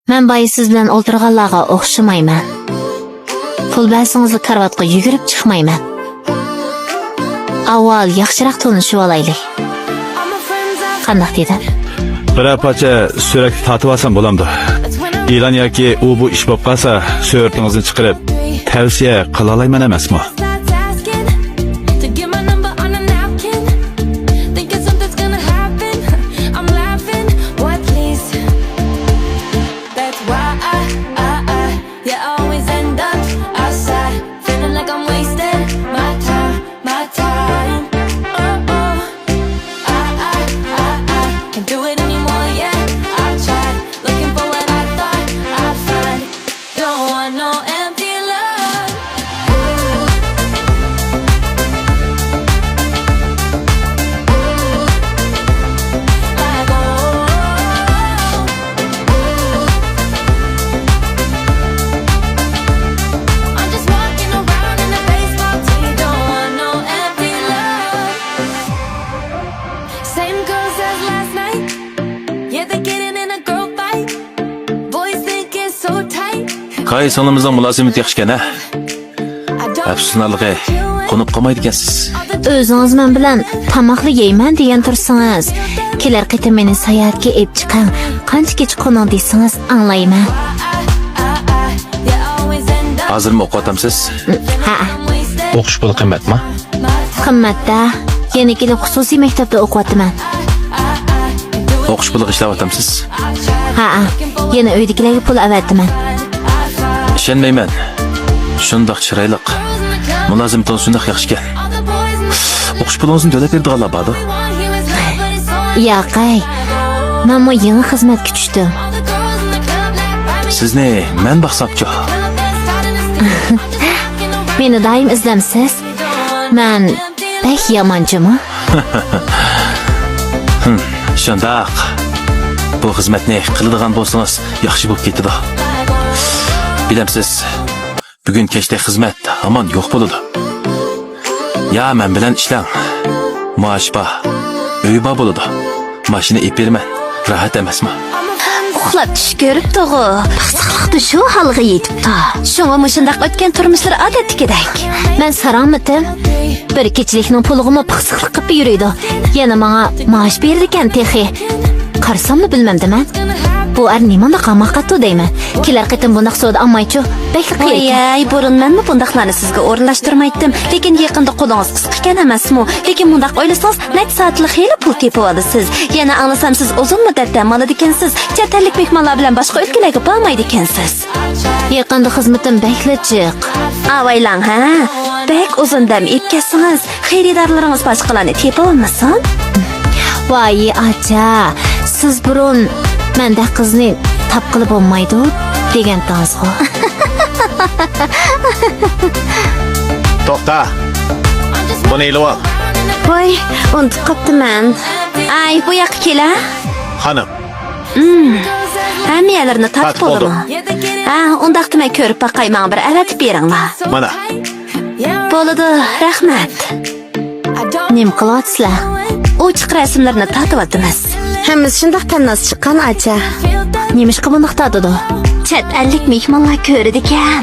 Men boyi siz bilan o'ltirganlarga o'xshamayman. Pul bersangiz karvatga yugurib chiqmayman. Avval yaxshiroq tanishib olaylik. Qanday dedi? Bir parcha suratga tatib olsam bo'lamdi. E'lon yoki u bu ish bo'lib qolsa, suratingizni chiqarib tavsiya qila olayman emasmi? Qay sonimizdan mulozimat yaxshi-kan, ha? Afsuslanarli, qo'nib qolmaydi ekansiz. O'zingiz men bilan tamoqli yeyman degan tursangiz, kelar qitim meni sayohatga olib chiqing. Qancha kech qo'ning desangiz anglayman. Hozirmi o'qiyapsiz? Ha. O'qish puli qimmatmi? Qimmatda. Yana kelib xususiy maktabda o'qiyapman. O'qish puliga ishlayapsiz? Ha. Yana uydagilarga pul avatman. Ishonmayman. Shundoq chiroyliq. Mulozimaton shundoq yaxshi-kan. O'qish pulingizni to'lab berdiganlar bordi. Yo'qay. Men mo yangi xizmatga tushdim. Sizni men baqsaqchi. Meni doim izlamsiz. Men pek yomonchimi? Shundoq. Bu xizmatni qiladigan bo'lsangiz yaxshi bo'lib ketadi. Bilamsiz, bugun kechda xizmat hamon yo'q bo'ladi. Ya men bilan ishlang. Maosh bor, uy bor bo'ladi. Mashina ip berman. Rahat emasmi? Uxlab tush ko'ribdi-ku. Pixsiqlikda shu holga yetibdi. Shunga mushundaq o'tgan turmushlar odatdagidek. Men sarammitim. Bir kechilikning pulig'imi pixsiqlik qilib yuriydi. Yana menga maosh berdi ekan texi. Qarsammi bilmamdiman. Bu nimani qamoqqa deyman. Kelar qitim bundaq so'da ammaychu. Bekli qiyin. Voy, burun menmi bundaqlarni sizga o'rinlashtirmaydim. Lekin yaqinda qo'lingiz qisqa ekan emasmi? Lekin bundaq o'ylasangiz, necha soatlik xeyli pul tepib olasiz. Yana anglasam siz uzun muddatda malad ekansiz. Chetalik mehmonlar bilan boshqa o'tkalarga bormaydi ekansiz. Yaqinda xizmatim bekli jiq. Avaylang, ha? Bek uzun dam etkasingiz, xaridorlaringiz boshqalarni tepib olmasin. Voy, acha. Siz burun menda qizni tap qilib bo'lmaydi degan tozg'o. To'xta. Buni ilib ol. Voy, unutib qoptiman. Ay, bu yoqqa kela. Xonim. Hammalarni tatib bo'ldimi? Ha, undaqda men ko'rib baqayman, bir avatib beringlar. Mana. Bo'ladi, rahmat. Nim qilyapsizlar? Ochiq rasmlarni tatib o'tamiz. Hammasi shundoq tannas chiqqan acha. Nemishqa bundoq tatidi? Chet ellik mehmonlar ko'rdi ekan.